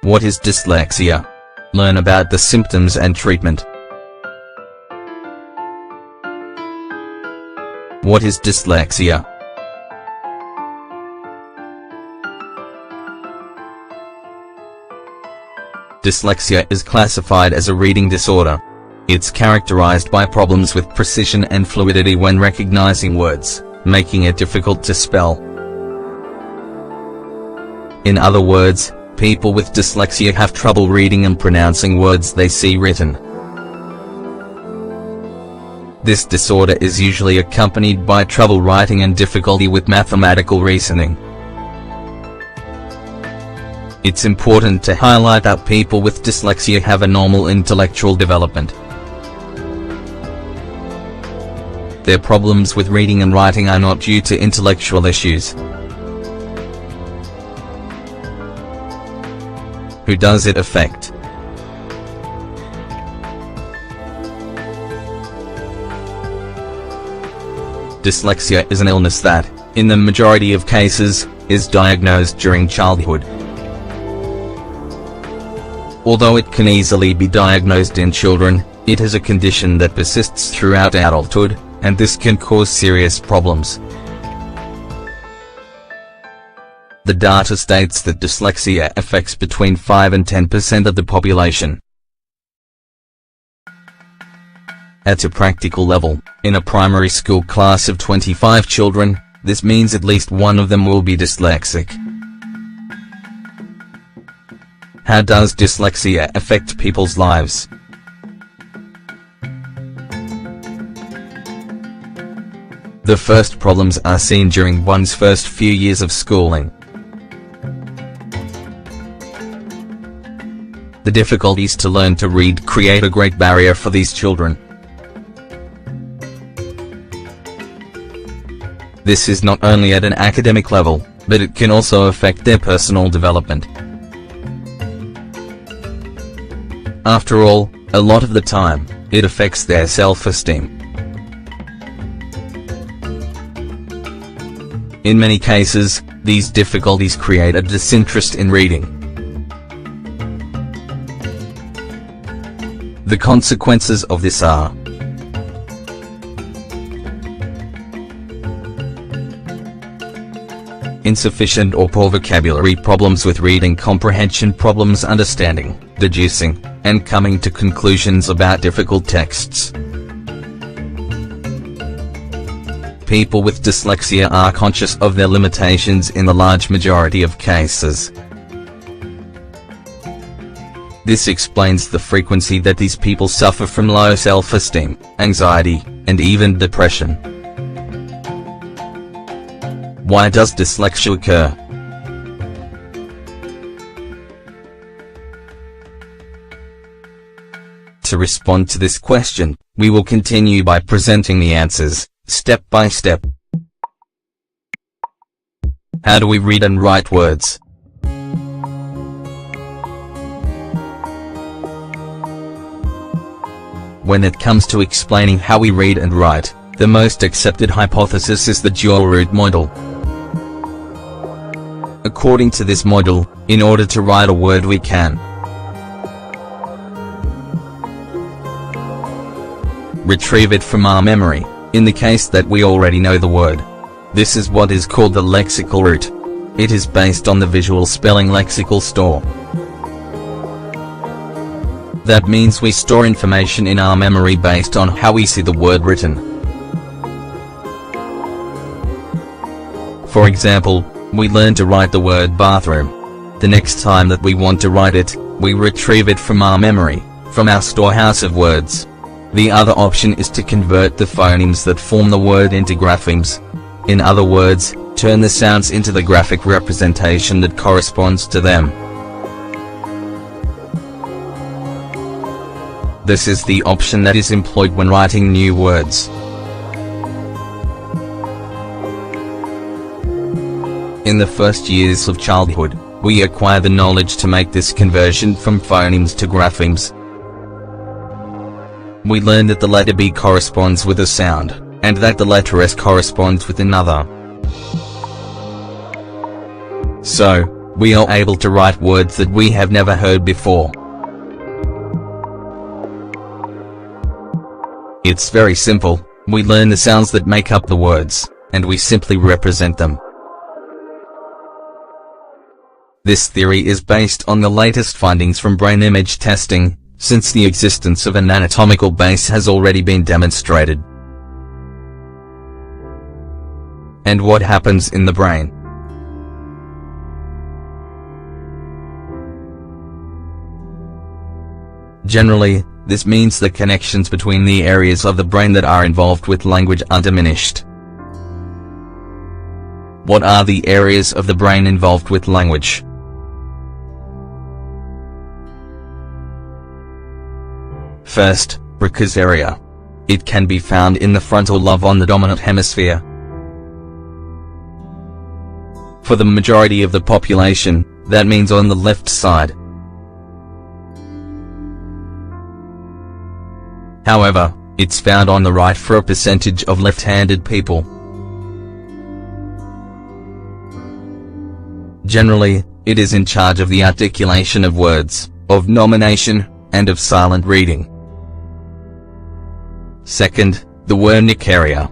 What is dyslexia? Learn about the symptoms and treatment. What is dyslexia? Dyslexia is classified as a reading disorder. It's characterized by problems with precision and fluidity when recognizing words, making it difficult to spell. In other words, people with dyslexia have trouble reading and pronouncing words they see written. This disorder is usually accompanied by trouble writing and difficulty with mathematical reasoning. It's important to highlight that people with dyslexia have a normal intellectual development. Their problems with reading and writing are not due to intellectual issues. Who does it affect? Dyslexia is an illness that, in the majority of cases, is diagnosed during childhood. Although it can easily be diagnosed in children, it is a condition that persists throughout adulthood, and this can cause serious problems. The data states that dyslexia affects between 5 and 10% of the population. At a practical level, in a primary school class of 25 children, this means at least one of them will be dyslexic. How does dyslexia affect people's lives? The first problems are seen during one's first few years of schooling. The difficulties to learn to read create a great barrier for these children. This is not only at an academic level, but it can also affect their personal development. After all, a lot of the time, it affects their self-esteem. In many cases, these difficulties create a disinterest in reading. The consequences of this are: insufficient or poor vocabulary, problems with reading comprehension, problems understanding, deducing, and coming to conclusions about difficult texts. People with dyslexia are conscious of their limitations in the large majority of cases. This explains the frequency that these people suffer from low self-esteem, anxiety, and even depression. Why does dyslexia occur? To respond to this question, we will continue by presenting the answers, step by step. How do we read and write words? When it comes to explaining how we read and write, the most accepted hypothesis is the dual-root model. According to this model, in order to write a word we can retrieve it from our memory, in the case that we already know the word. This is what is called the lexical root. It is based on the visual spelling lexical store. That means we store information in our memory based on how we see the word written. For example, we learn to write the word bathroom. The next time that we want to write it, we retrieve it from our memory, from our storehouse of words. The other option is to convert the phonemes that form the word into graphemes. In other words, turn the sounds into the graphic representation that corresponds to them. This is the option that is employed when writing new words. In the first years of childhood, we acquire the knowledge to make this conversion from phonemes to graphemes. We learn that the letter B corresponds with a sound, and that the letter S corresponds with another. So, we are able to write words that we have never heard before. It's very simple. We learn the sounds that make up the words, and we simply represent them. This theory is based on the latest findings from brain image testing, since the existence of an anatomical base has already been demonstrated. And what happens in the brain? Generally, this means the connections between the areas of the brain that are involved with language are diminished. What are the areas of the brain involved with language? First, Broca's area. It can be found in the frontal lobe on the dominant hemisphere. For the majority of the population, that means on the left side. However, it's found on the right for a percentage of left-handed people. Generally, it is in charge of the articulation of words, of nomination, and of silent reading. Second, the Wernicke area.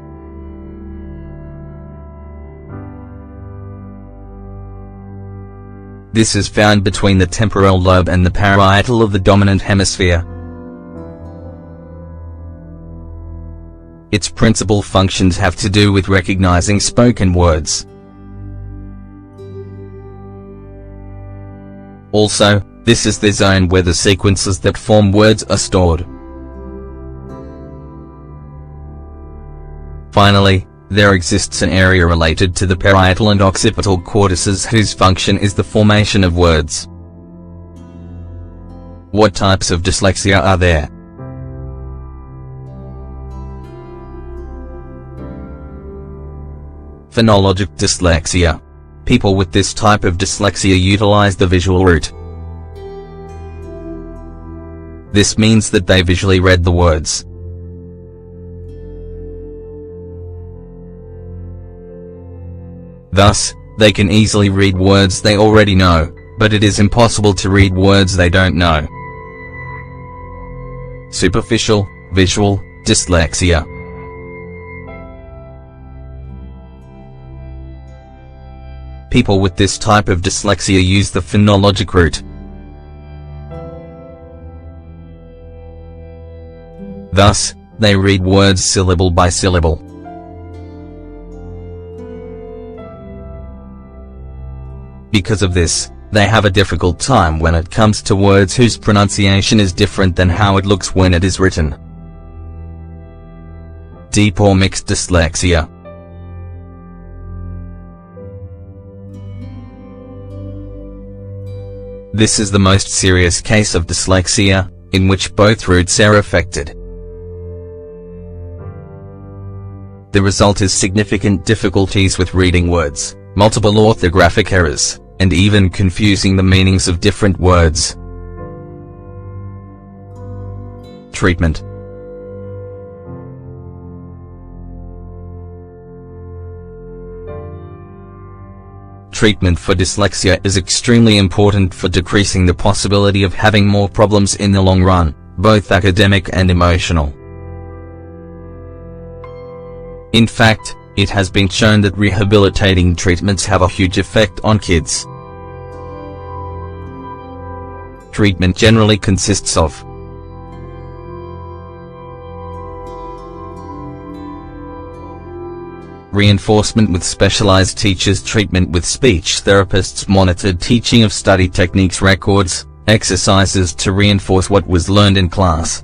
This is found between the temporal lobe and the parietal of the dominant hemisphere. Its principal functions have to do with recognizing spoken words. Also, this is the zone where the sequences that form words are stored. Finally, there exists an area related to the parietal and occipital cortices whose function is the formation of words. What types of dyslexia are there? Phonologic dyslexia. People with this type of dyslexia utilize the visual route. This means that they visually read the words. Thus, they can easily read words they already know, but it is impossible to read words they don't know. Superficial, visual, dyslexia. People with this type of dyslexia use the phonologic route. Thus, they read words syllable by syllable. Because of this, they have a difficult time when it comes to words whose pronunciation is different than how it looks when it is written. Deep or mixed dyslexia. This is the most serious case of dyslexia, in which both routes are affected. The result is significant difficulties with reading words, multiple orthographic errors, and even confusing the meanings of different words. Treatment. Treatment for dyslexia is extremely important for decreasing the possibility of having more problems in the long run, both academic and emotional. In fact, it has been shown that rehabilitating treatments have a huge effect on kids. Treatment generally consists of reinforcement with specialized teachers, treatment with speech therapists, monitored teaching of study techniques, records, exercises to reinforce what was learned in class.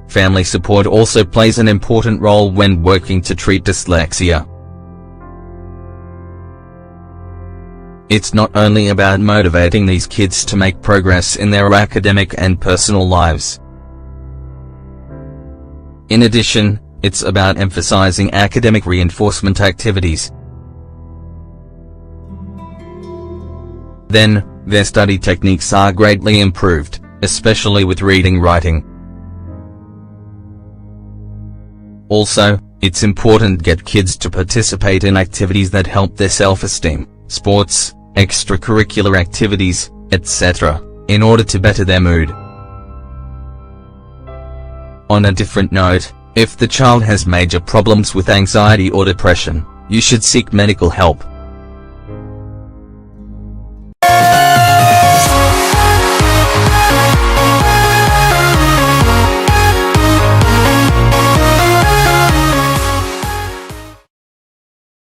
Family support also plays an important role when working to treat dyslexia. It's not only about motivating these kids to make progress in their academic and personal lives. In addition, it's about emphasizing academic reinforcement activities. Then, their study techniques are greatly improved, especially with reading writing. Also, It's important to get kids to participate in activities that help their self-esteem, sports, extracurricular activities, etc., in order to better their mood. On a different note, if the child has major problems with anxiety or depression, you should seek medical help.